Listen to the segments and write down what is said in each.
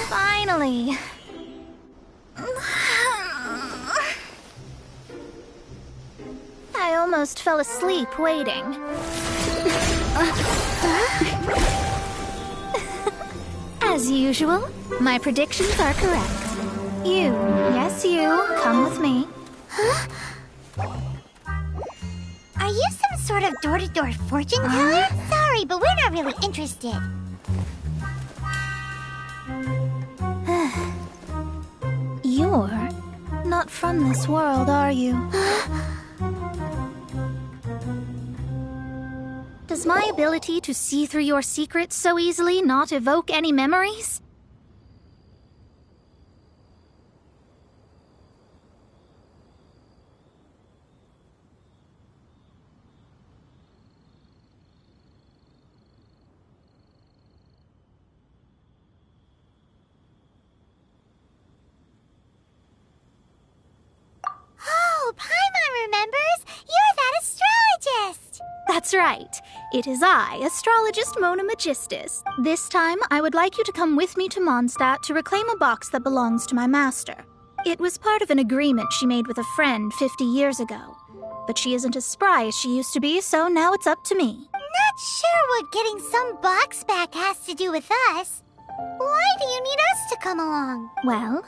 Finally. I almost fell asleep waiting. As usual, my predictions are correct. You, yes you, come with me. Are you some sort of door-to-door fortune teller? Sorry, but we're not really interested. You're not from this world, are you? Does my ability to see through your secrets so easily not evoke any memories? Oh, Paimon remembers! You're that astrologist! That's right. It is I, Astrologist Mona Magistus. This time, I would like you to come with me to Mondstadt to reclaim a box that belongs to my master. It was part of an agreement she made with a friend 50 years ago. But she isn't as spry as she used to be, so now it's up to me. Not sure what getting some box back has to do with us. Why do you need us to come along? Well,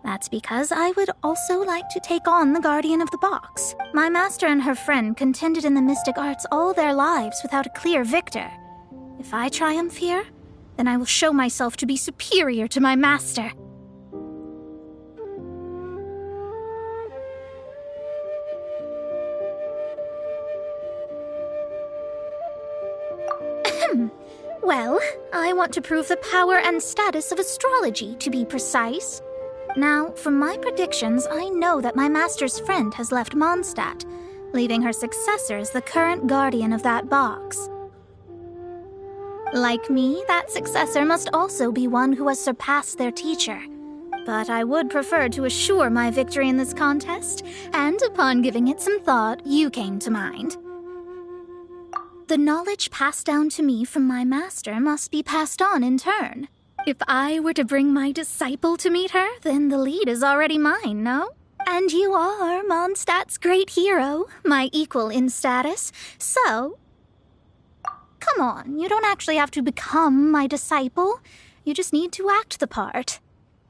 that's because I would also like to take on the Guardian of the Box. My master and her friend contended in the mystic arts all their lives without a clear victor. If I triumph here, then I will show myself to be superior to my master. Well, I want to prove the power and status of astrology, to be precise. Now, from my predictions, I know that my master's friend has left Mondstadt, leaving her successor as the current guardian of that box. Like me, that successor must also be one who has surpassed their teacher. But I would prefer to assure my victory in this contest, and upon giving it some thought, you came to mind. The knowledge passed down to me from my master must be passed on in turn. If I were to bring my disciple to meet her, then the lead is already mine, no? And you are Mondstadt's great hero, my equal in status, so... Come on, you don't actually have to become my disciple. You just need to act the part.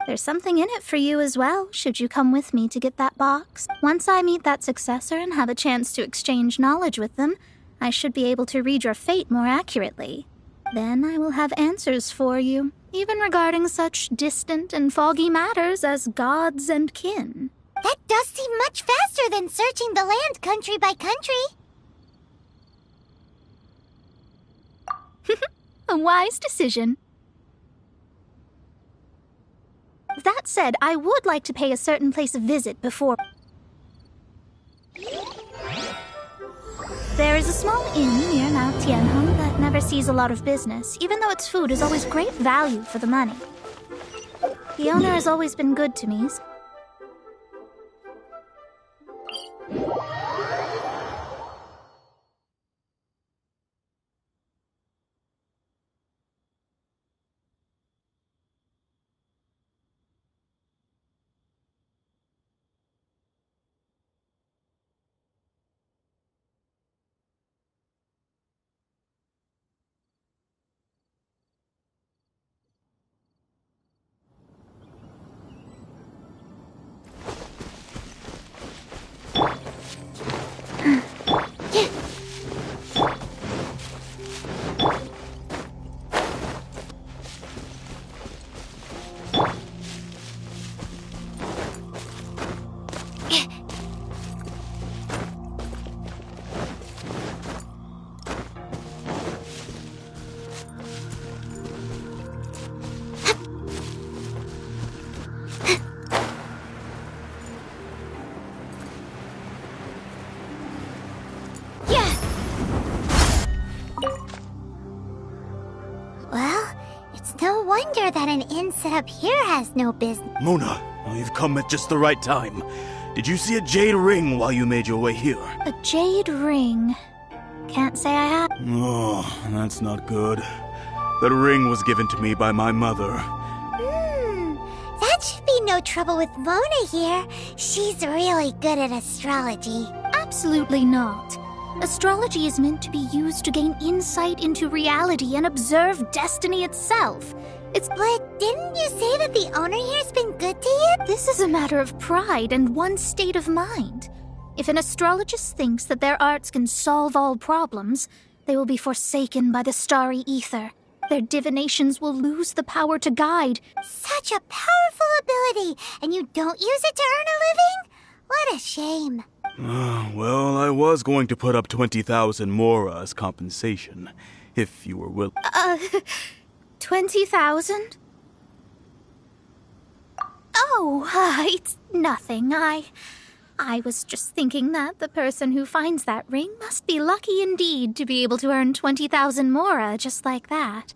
There's something in it for you as well, should you come with me to get that box. Once I meet that successor and have a chance to exchange knowledge with them, I should be able to read your fate more accurately. Then I will have answers for you, even regarding such distant and foggy matters as gods and kin. That does seem much faster than searching the land country by country. A wise decision. That said, I would like to pay a certain place a visit before... There is a small inn near Mount Tianheng that never sees a lot of business, even though its food is always great value for the money. The owner has always been good to me. wonder that an inn set up here has no business. Mona, you've come at just the right time. Did you see a jade ring while you made your way here? A jade ring. Can't say I have. Oh, that's not good. That ring was given to me by my mother. That should be no trouble with Mona here. She's really good at astrology. Absolutely not. Astrology is meant to be used to gain insight into reality and observe destiny itself. But didn't you say that the owner here's been good to you? This is a matter of pride and one's state of mind. If an astrologist thinks that their arts can solve all problems, they will be forsaken by the starry ether. Their divinations will lose the power to guide. Such a powerful ability, and you don't use it to earn a living? What a shame. Well, I was going to put up 20,000 mora as compensation, if you were willing. 20,000? Oh, it's nothing. I was just thinking that the person who finds that ring must be lucky indeed to be able to earn 20,000 mora just like that.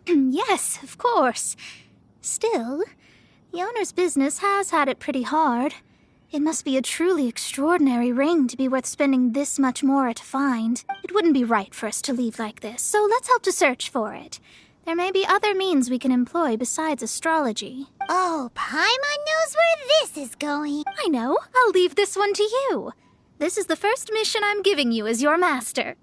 Yes, of course. Still, the owner's business has had it pretty hard. It must be a truly extraordinary ring to be worth spending this much mora to find. It wouldn't be right for us to leave like this, so let's help to search for it. There may be other means we can employ besides astrology. Oh, Paimon knows where this is going. I know. I'll leave this one to you. This is the first mission I'm giving you as your master.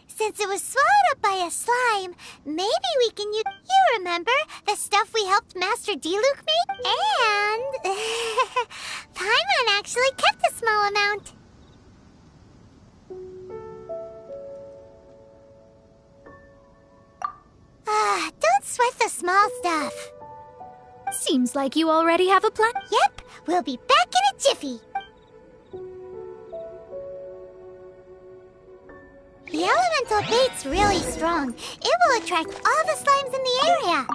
Since it was swallowed up by a slime, maybe we can use... You remember the stuff we helped Master Diluc make? And... Paimon actually kept a small amount. Don't sweat the small stuff. Seems like you already have a plan. Yep, we'll be back in a jiffy. The elemental bait's really strong. It will attract all the slimes in the area.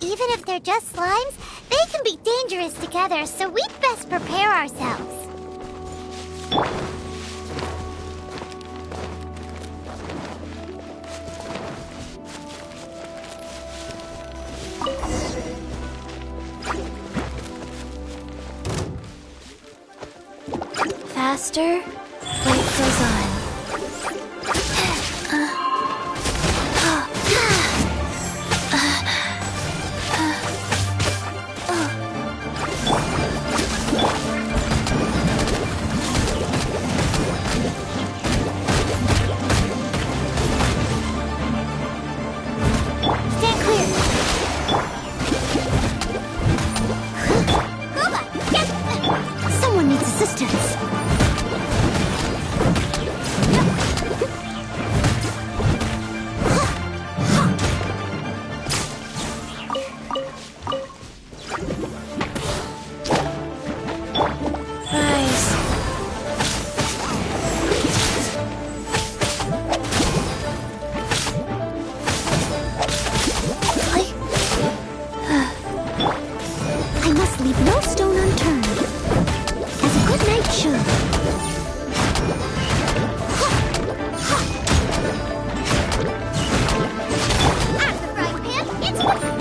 Even if they're just slimes, they can be dangerous together, so we'd best prepare ourselves. Faster, weight goes on. Stand clear. Someone needs assistance. I must leave no stone unturned, as a good knight should. Out of the frying pan, into the...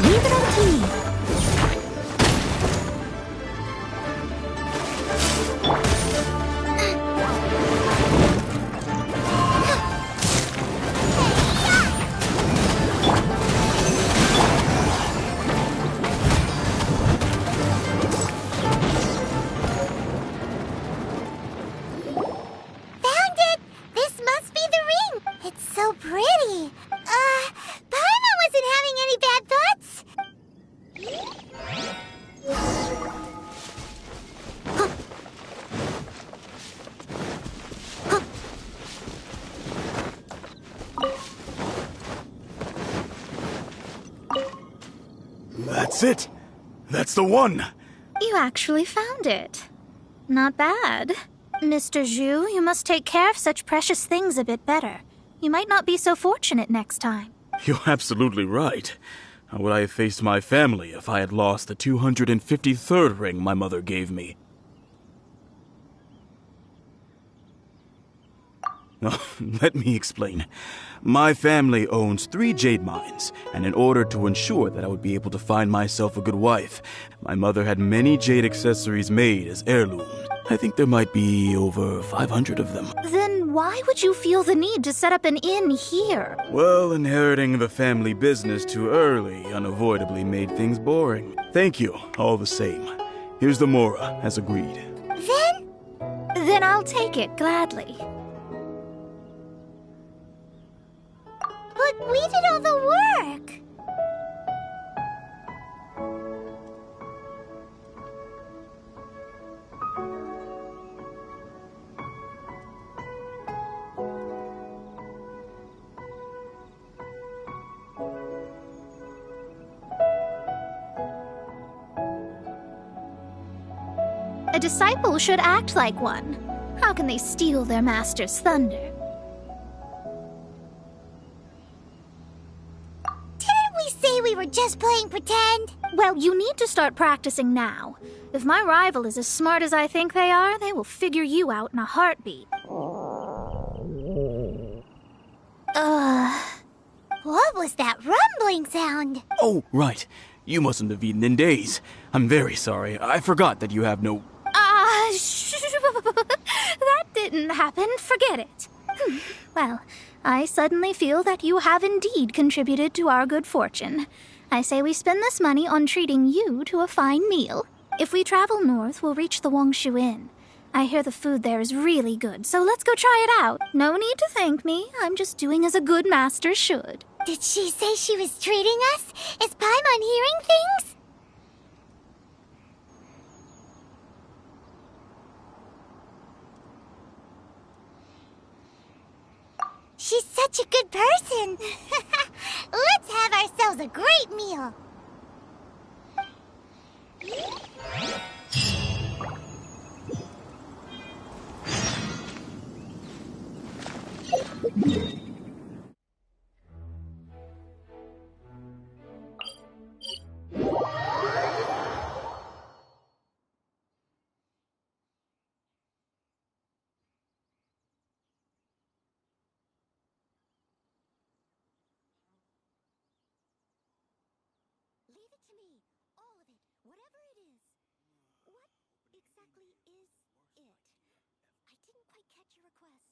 Leave it up to me. Found it! This must be the ring! It's so pretty! Paimon wasn't having any bad thoughts! That's it! That's the one! You actually found it. Not bad. Mr. Zhu, you must take care of such precious things a bit better. You might not be so fortunate next time. You're absolutely right. How would I have faced my family if I had lost the 253rd ring my mother gave me? Let me explain. My family owns 3 jade mines, and in order to ensure that I would be able to find myself a good wife, my mother had many jade accessories made as heirlooms. I think there might be over 500 of them. Then why would you feel the need to set up an inn here? Well, inheriting the family business too early unavoidably made things boring. Thank you, all the same. Here's the mora, as agreed. Then I'll take it gladly. But we did all the work. A disciple should act like one. How can they steal their master's thunder? Didn't we say we were just playing pretend? Well, you need to start practicing now. If my rival is as smart as I think they are, they will figure you out in a heartbeat. What was that rumbling sound? Oh, right. You mustn't have eaten in days. I'm very sorry. I forgot that you have no... That didn't happen. Forget it. Well, I suddenly feel that you have indeed contributed to our good fortune. I say we spend this money on treating you to a fine meal. If we travel north, we'll reach the Wongshu Inn. I hear the food there is really good, so let's go try it out. No need to thank me. I'm just doing as a good master should. Did she say she was treating us? Is Paimon hearing things? She's such a good person. Let's have ourselves a great meal. Leave it to me. All of it. Whatever it is. What exactly is it? I didn't quite catch your request.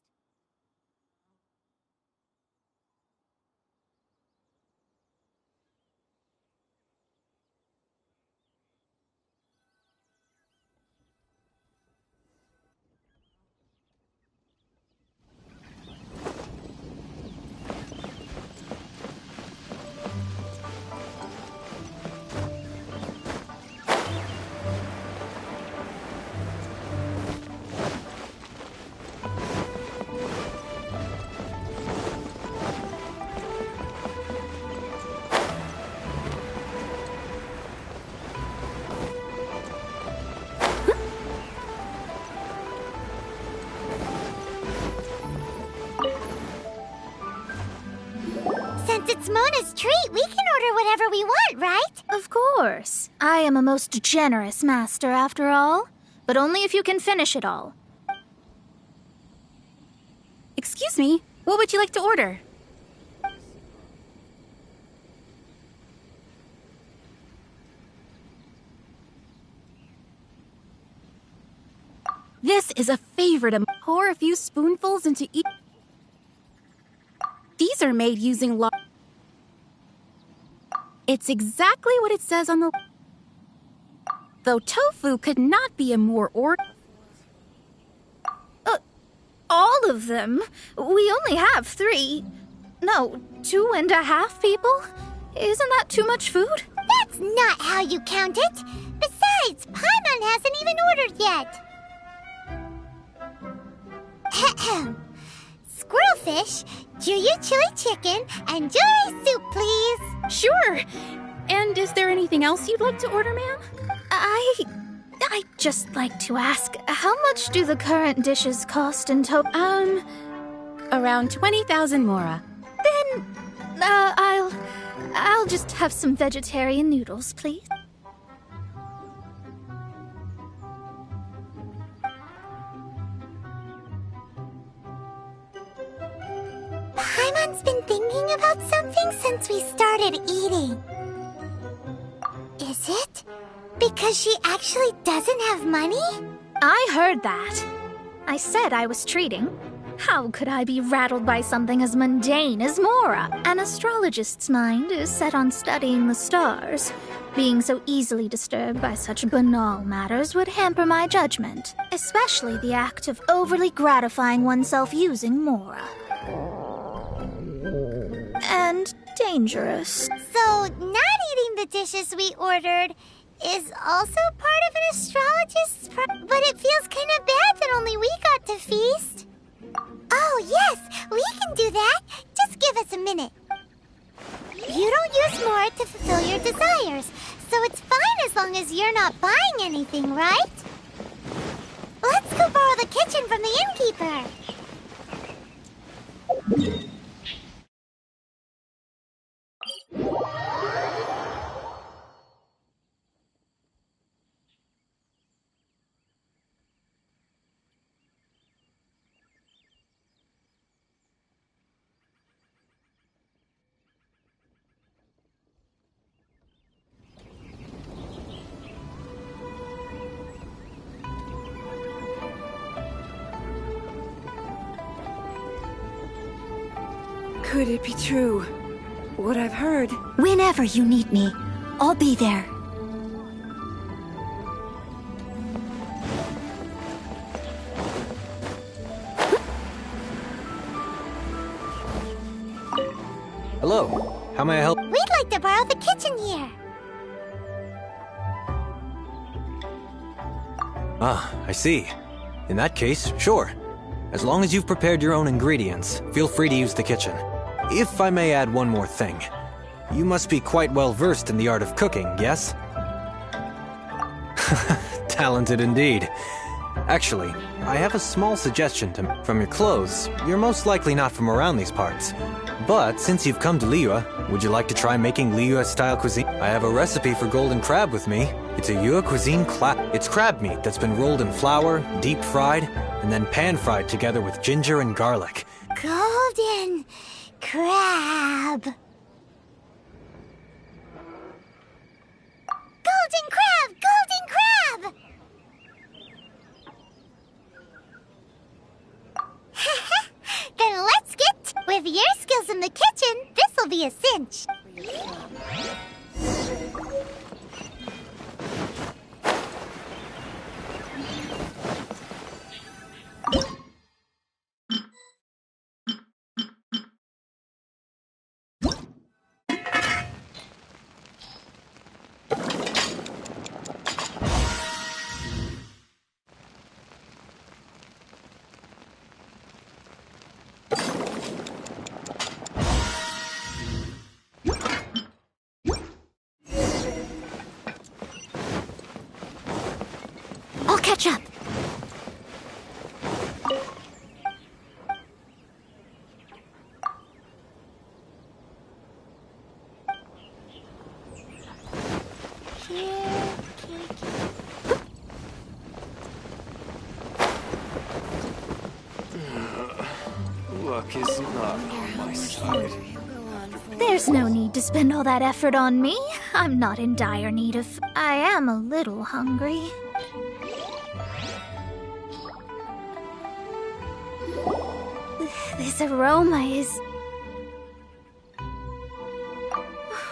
Since it's Mona's treat, we can order whatever we want, right? Of course. I am a most generous master, after all. But only if you can finish it all. Excuse me, what would you like to order? This is a favorite of pour a few spoonfuls into each. These are made using It's exactly what it says on the... Though tofu could not be a more All of them? We only have 3. No, 2.5 people? Isn't that too much food? That's not how you count it. Besides, Paimon hasn't even ordered yet. Squirrelfish, Juyu chili chicken, and Juri soup, please. Sure. And is there anything else you'd like to order, ma'am? I I'd just like to ask, how much do the current dishes cost in total? Around 20,000 mora. Then, I'll just have some vegetarian noodles, please. Paimon's been thinking about something since we started eating. Is it because she actually doesn't have money? I heard that. I said I was treating. How could I be rattled by something as mundane as Mora? An astrologist's mind is set on studying the stars. Being so easily disturbed by such banal matters would hamper my judgment, especially the act of overly gratifying oneself using Mora. And dangerous. So, not eating the dishes we ordered is also part of an astrologist's but it feels kind of bad that only we got to feast. Oh, yes, we can do that. Just give us a minute. You don't use more to fulfill your desires, so it's fine as long as you're not buying anything, right? Let's go borrow the kitchen from the innkeeper. Could it be true? What I've heard? Whenever you need me, I'll be there. Hello. How may I help? We'd like to borrow the kitchen here. Ah, I see. In that case, sure. As long as you've prepared your own ingredients, feel free to use the kitchen. If I may add one more thing. You must be quite well versed in the art of cooking, yes? Talented indeed. Actually, I have a small suggestion from your clothes. You're most likely not from around these parts. But since you've come to Liyue, would you like to try making Liyue-style cuisine? I have a recipe for golden crab with me. It's a Yue cuisine It's crab meat that's been rolled in flour, deep-fried, and then pan-fried together with ginger and garlic. Golden crab. Golden crab! Golden crab! Then let's get... With your skills in the kitchen, this'll be a cinch. I'll catch up. Luck is not on my side. There's no need to spend all that effort on me. I'm not in dire need of... I am a little hungry. This aroma is...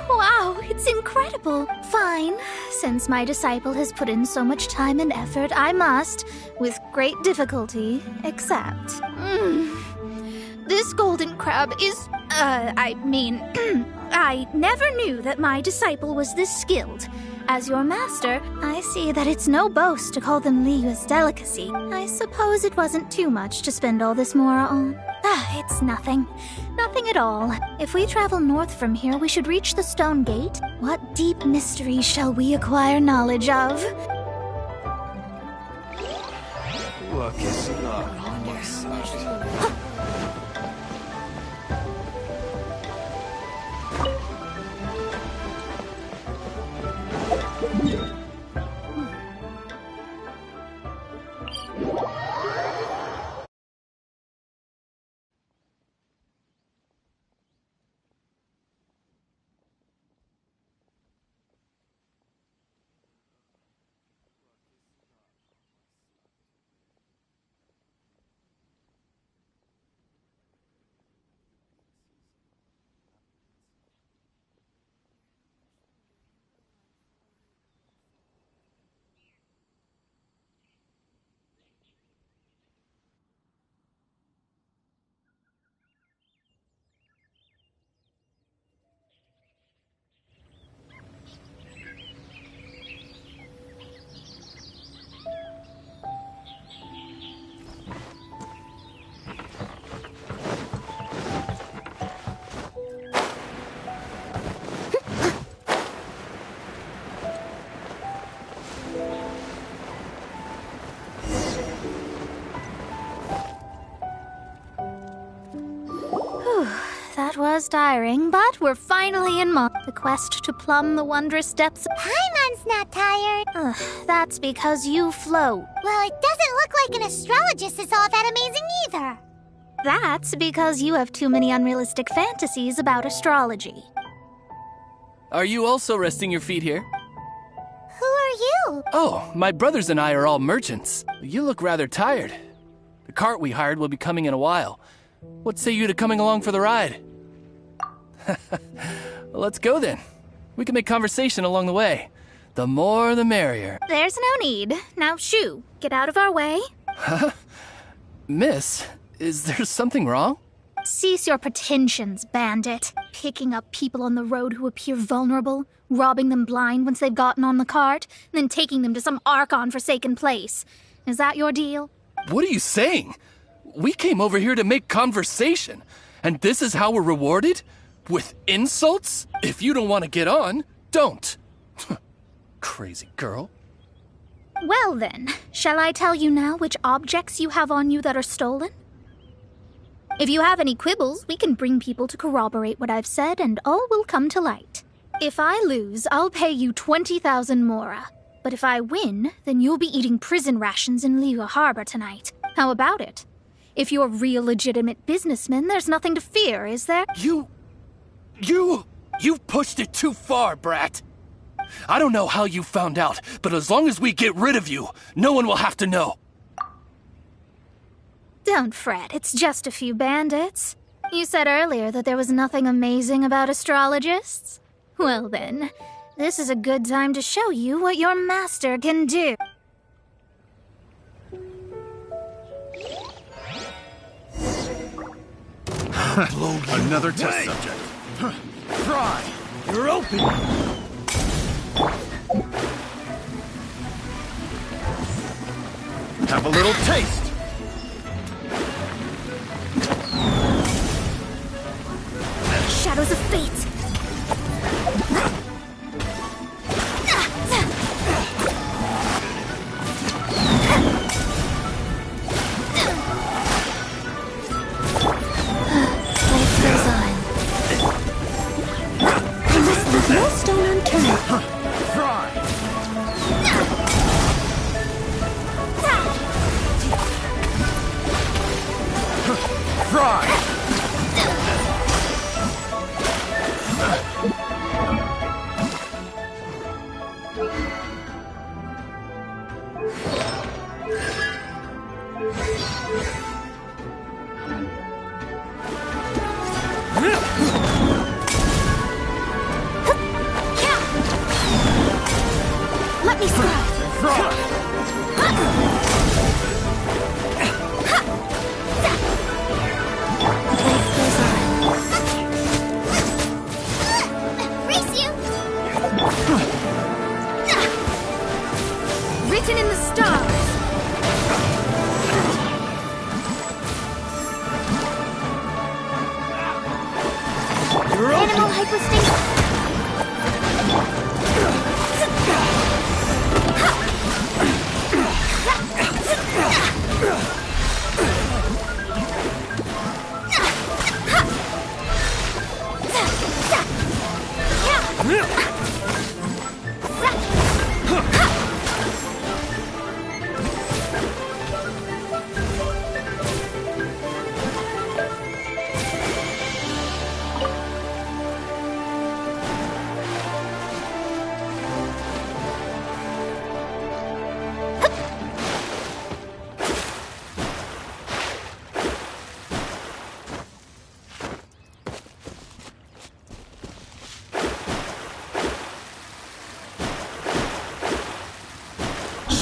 Wow, it's incredible. Fine. Since my disciple has put in so much time and effort, I must, with great difficulty, accept. This golden crab is... I never knew that my disciple was this skilled. As your master, I see that it's no boast to call them Liyue's delicacy. I suppose it wasn't too much to spend all this mora on. It's nothing. Nothing at all. If we travel north from here, we should reach the stone gate. What deep mystery shall we acquire knowledge of? Luck is not on my side. That was tiring, but we're finally in the quest to plumb the wondrous depths. Paimon's not tired. That's because you float. Well, it doesn't look like an astrologist is all that amazing either. That's because you have too many unrealistic fantasies about astrology. Are you also resting your feet here? Who are you? Oh, my brothers and I are all merchants. You look rather tired. The cart we hired will be coming in a while. What say you to coming along for the ride? Let's go then. We can make conversation along the way. The more the merrier. There's no need. Now shoo, get out of our way. Huh? Miss, is there something wrong? Cease your pretensions, bandit. Picking up people on the road who appear vulnerable, robbing them blind once they've gotten on the cart, then taking them to some Archon-forsaken place. Is that your deal? What are you saying? We came over here to make conversation, and this is how we're rewarded? With insults? If you don't want to get on, don't. Crazy girl. Well then, shall I tell you now which objects you have on you that are stolen? If you have any quibbles, we can bring people to corroborate what I've said, and all will come to light. If I lose, I'll pay you 20,000 mora. But if I win, then you'll be eating prison rations in Liyue Harbor tonight. How about it? If you're real legitimate businessmen, there's nothing to fear, is there? You've pushed it too far, brat. I don't know how you found out, but as long as we get rid of you, no one will have to know. Don't fret, it's just a few bandits. You said earlier that there was nothing amazing about astrologists? Well then, this is a good time to show you what your master can do. Another test subject. Try! You're open! Have a little taste! Shadows of fate! No stone unturned. Try! Try! Let me try! Race you! Written in the stars! Animal hypostation!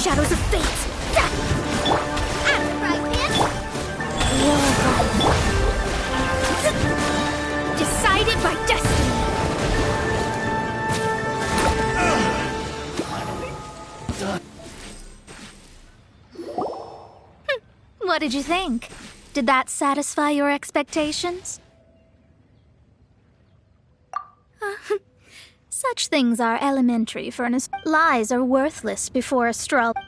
Shadows of fate! Decided by destiny! What did you think? Did that satisfy your expectations? Such things are elementary for lies are worthless before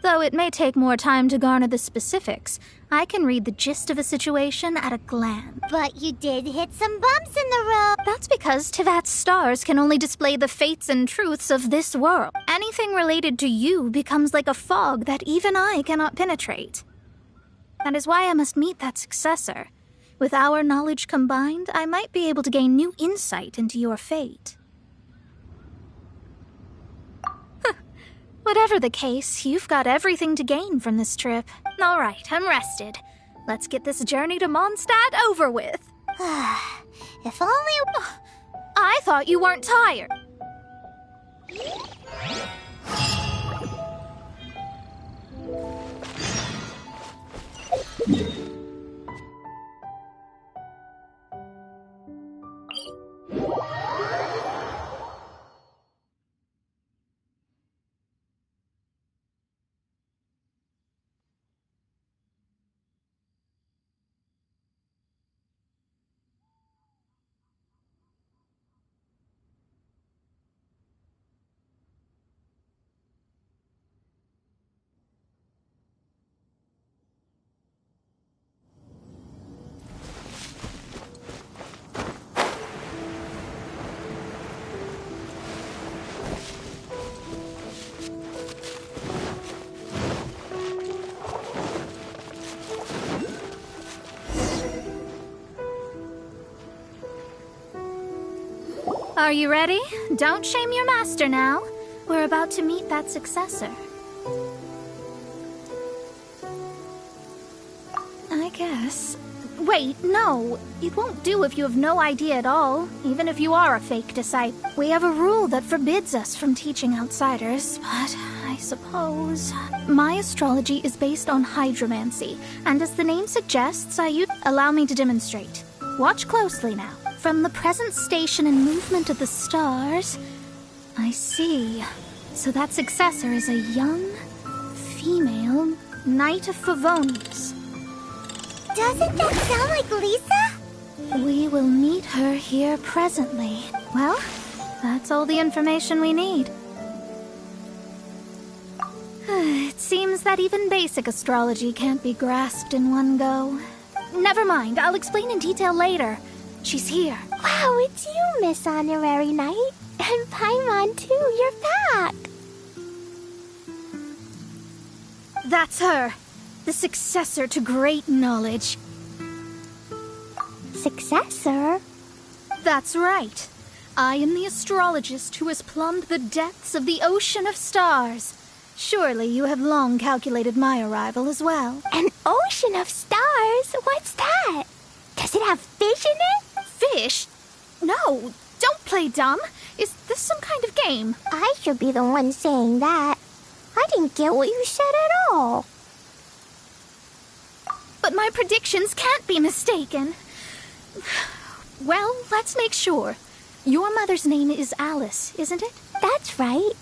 though it may take more time to garner the specifics. I can read the gist of a situation at a glance. But you did hit some bumps in the road. That's because Tevat's stars can only display the fates and truths of this world. Anything related to you becomes like a fog that even I cannot penetrate. That is why I must meet that successor. With our knowledge combined, I might be able to gain new insight into your fate. Whatever the case, you've got everything to gain from this trip. All right, I'm rested. Let's get this journey to Mondstadt over with. If only... I thought you weren't tired. Are you ready? Don't shame your master now. We're about to meet that successor. I guess. Wait, no. It won't do if you have no idea at all, even if you are a fake disciple. We have a rule that forbids us from teaching outsiders, but I suppose... My astrology is based on hydromancy, and as the name suggests, allow me to demonstrate. Watch closely now. From the present station and movement of the stars, I see. So that successor is a young, female Knight of Favonius. Doesn't that sound like Lisa? We will meet her here presently. Well, that's all the information we need. It seems that even basic astrology can't be grasped in one go. Never mind, I'll explain in detail later. She's here. Wow, it's you, Miss Honorary Knight. And Paimon, too, you're back. That's her. The successor to great knowledge. Successor? That's right. I am the astrologist who has plumbed the depths of the ocean of stars. Surely you have long calculated my arrival as well. An ocean of stars? What's that? Does it have fish in it? Fish? No, don't play dumb. Is this some kind of game? I should be the one saying that. I didn't get what you said at all. But my predictions can't be mistaken. Well, let's make sure. Your mother's name is Alice, isn't it? That's right.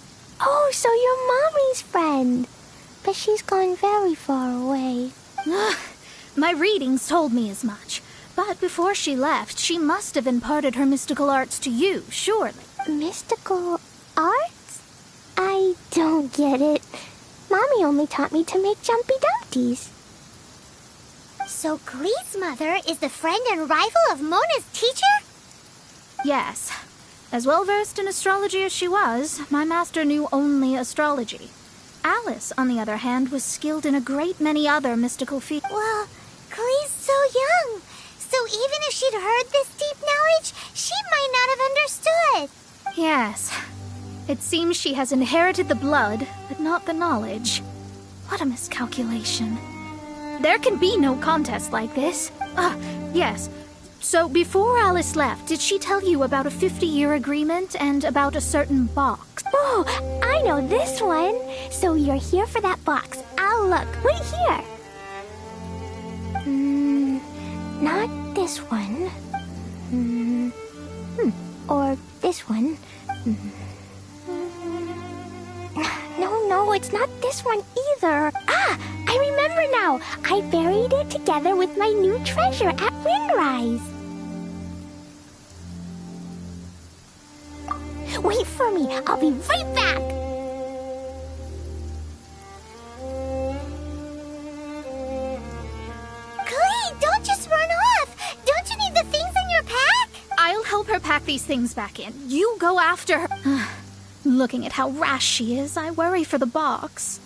Oh, so you're Mommy's friend. But she's gone very far away. My readings told me as much. But before she left, she must have imparted her mystical arts to you, surely. Mystical arts? I don't get it. Mommy only taught me to make Jumpy Dumpties. So Glee's mother is the friend and rival of Mona's teacher? Yes. As well-versed in astrology as she was, my master knew only astrology. Alice, on the other hand, was skilled in a great many other mystical feats. Well, Klee's so young, so even if she'd heard this deep knowledge, she might not have understood. Yes. It seems she has inherited the blood, but not the knowledge. What a miscalculation. There can be no contest like this. Yes. So before Alice left, did she tell you about a 50-year agreement and about a certain box? Oh, I know this one. So you're here for that box. I'll look. Wait here. Not this one. Or this one. No, it's not this one either. I remember now. I buried it together with my new treasure at Windrise. Wait for me. I'll be right back. Klee, don't just run off. Don't you need the things in your pack? I'll help her pack these things back in. You go after her. Looking at how rash she is, I worry for the box.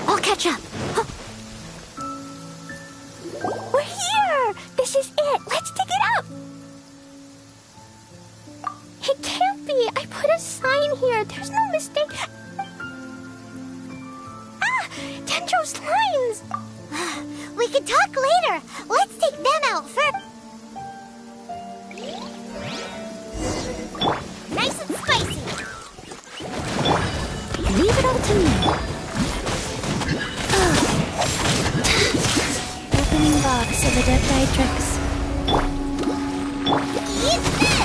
I'll catch up. We're here! This is it! Let's dig it up! It can't be! I put a sign here! There's no mistake! Dendro's lines! We can talk later. Let's take them out first. Nice and spicy. Leave it all to me. Opening box of adept eye tricks. Eat this!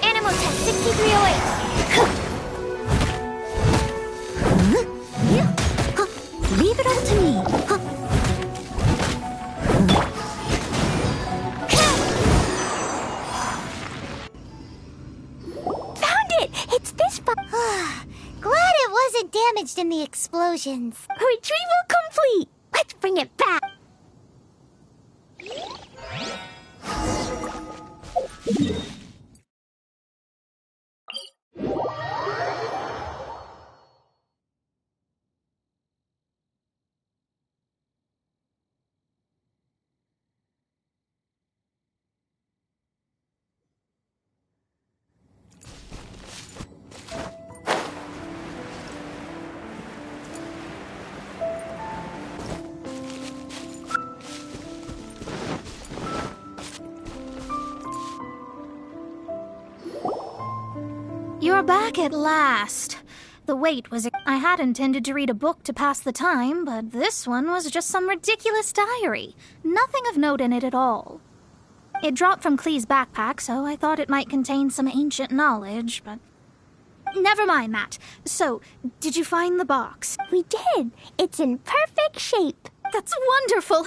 Animal tech 6308. Leave it all to me. Found it! It's this box. Glad it wasn't damaged in the explosions. Retrieval complete. Let's bring it back. You're back at last. The wait was... I had intended to read a book to pass the time, but this one was just some ridiculous diary. Nothing of note in it at all. It dropped from Klee's backpack, so I thought it might contain some ancient knowledge, but... Never mind that. So, did you find the box? We did. It's in perfect shape. That's wonderful!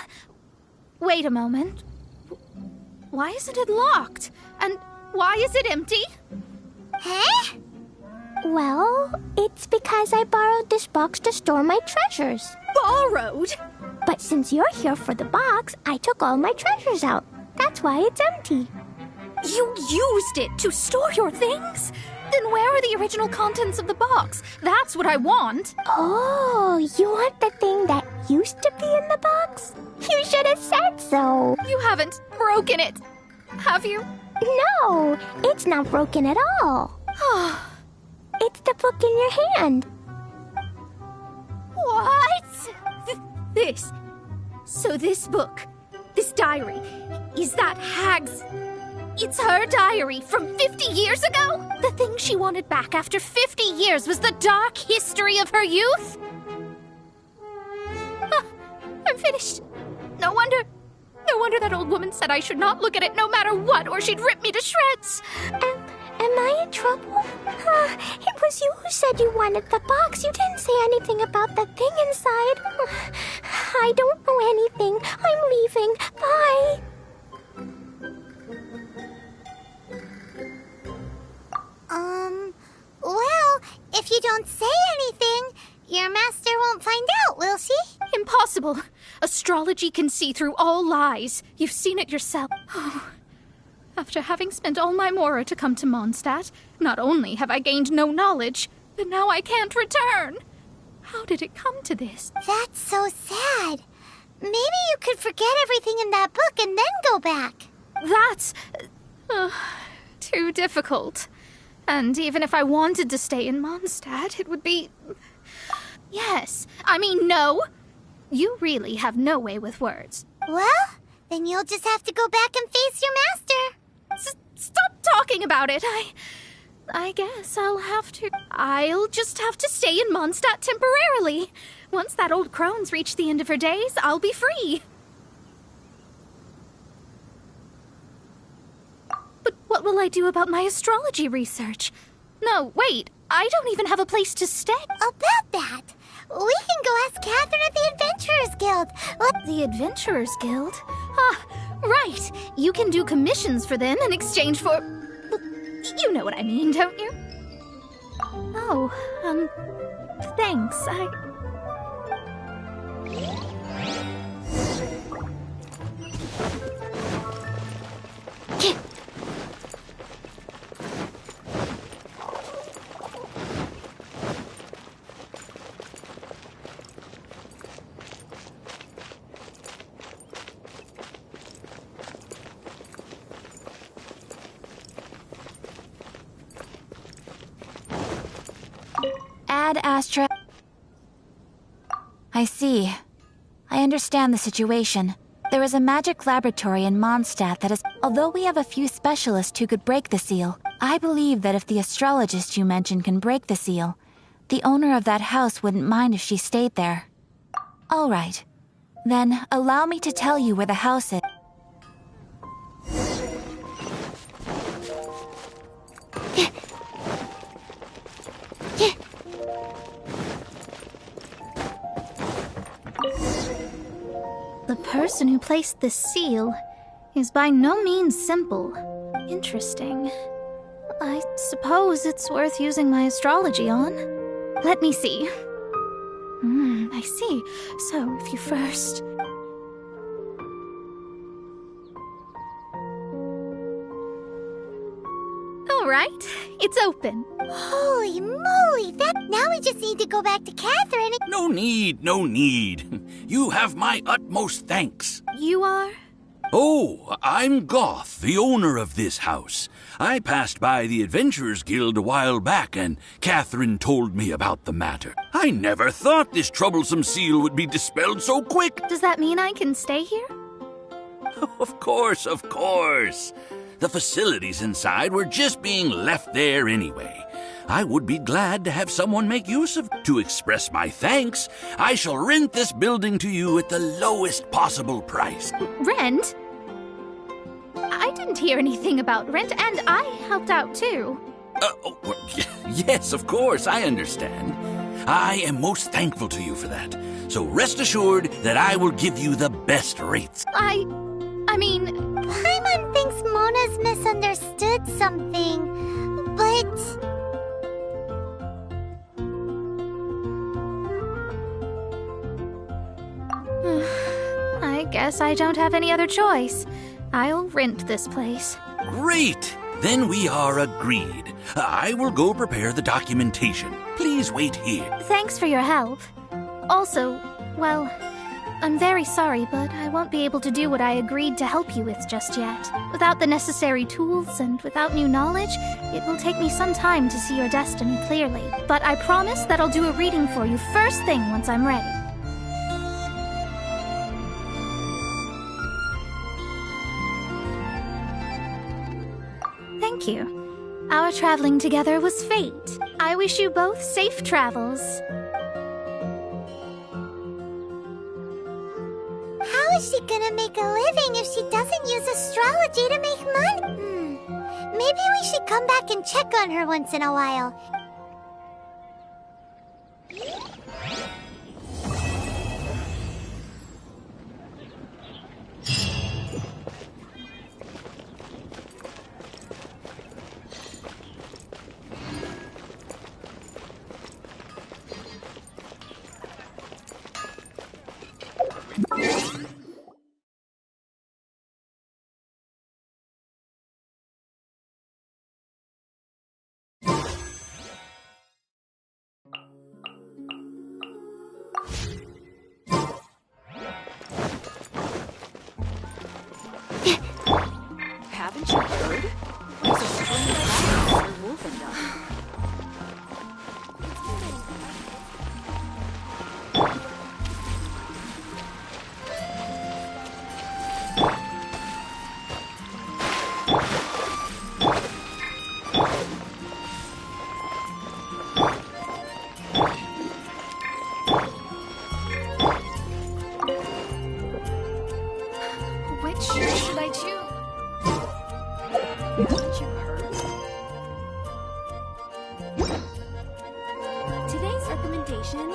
Wait a moment. Why isn't it locked? And why is it empty? Huh? Well, it's because I borrowed this box to store my treasures. Borrowed? But since you're here for the box, I took all my treasures out. That's why it's empty. You used it to store your things? Then where are the original contents of the box? That's what I want. Oh, you want the thing that used to be in the box? You should have said so. You haven't broken it, have you? No, it's not broken at all. It's the book in your hand. What? This. So this book, this diary, is that Hag's... It's her diary from 50 years ago? The thing she wanted back after 50 years was the dark history of her youth? I'm finished. No wonder that old woman said I should not look at it no matter what, or she'd rip me to shreds. Am I in trouble? It was you who said you wanted the box. You didn't say anything about the thing inside. I don't know anything. I'm leaving. Bye. Well, if you don't say anything, your master won't find out, will she? Impossible. Astrology can see through all lies. You've seen it yourself. After having spent all my mora to come to Mondstadt, not only have I gained no knowledge, but now I can't return. How did it come to this? That's so sad. Maybe you could forget everything in that book and then go back. That's... too difficult. And even if I wanted to stay in Mondstadt, it would be... Yes. I mean, no. You really have no way with words. Well, then you'll just have to go back and face your master. Stop talking about it. I guess I'll just have to stay in Mondstadt temporarily. Once that old crone's reached the end of her days, I'll be free. But what will I do about my astrology research? No, wait. I don't even have a place to stay. About that, we can go ask Catherine at the Adventurers Guild. The Adventurers Guild? Ah, right. You can do commissions for them in exchange for... You know what I mean, don't you? Oh, thanks. Ad Astra. I see. I understand the situation. There is a magic laboratory in Mondstadt that is... Although we have a few specialists who could break the seal, I believe that if the astrologist you mentioned can break the seal, the owner of that house wouldn't mind if she stayed there. All right. Then, allow me to tell you where the house is. The person who placed the seal is by no means simple. Interesting. I suppose it's worth using my astrology on. Let me see. I see. So, if you first... Alright, it's open. Holy moly, now we just need to go back to Catherine and... No need, no need. You have my utmost thanks. You are? Oh, I'm Goth, the owner of this house. I passed by the Adventurers Guild a while back, and Catherine told me about the matter. I never thought this troublesome seal would be dispelled so quick. Does that mean I can stay here? Of course, of course. The facilities inside were just being left there anyway. I would be glad to have someone make use of it. To express my thanks, I shall rent this building to you at the lowest possible price. Rent? I didn't hear anything about rent, and I helped out too. Yes, of course, I understand. I am most thankful to you for that. So rest assured that I will give you the best rates. I mean... Paimon thinks Mona's misunderstood something, but... I guess I don't have any other choice. I'll rent this place. Great! Then we are agreed. I will go prepare the documentation. Please wait here. Thanks for your help. Also, well, I'm very sorry, but I won't be able to do what I agreed to help you with just yet. Without the necessary tools and without new knowledge, it will take me some time to see your destiny clearly. But I promise that I'll do a reading for you first thing once I'm ready. Thank you. Our traveling together was fate. I wish you both safe travels. How is she gonna make a living if she doesn't use astrology to make money? Maybe we should come back and check on her once in a while. Haven't you heard? There's a strange battle near Wolfendom. Which should I choose? Haven't you heard? Today's recommendation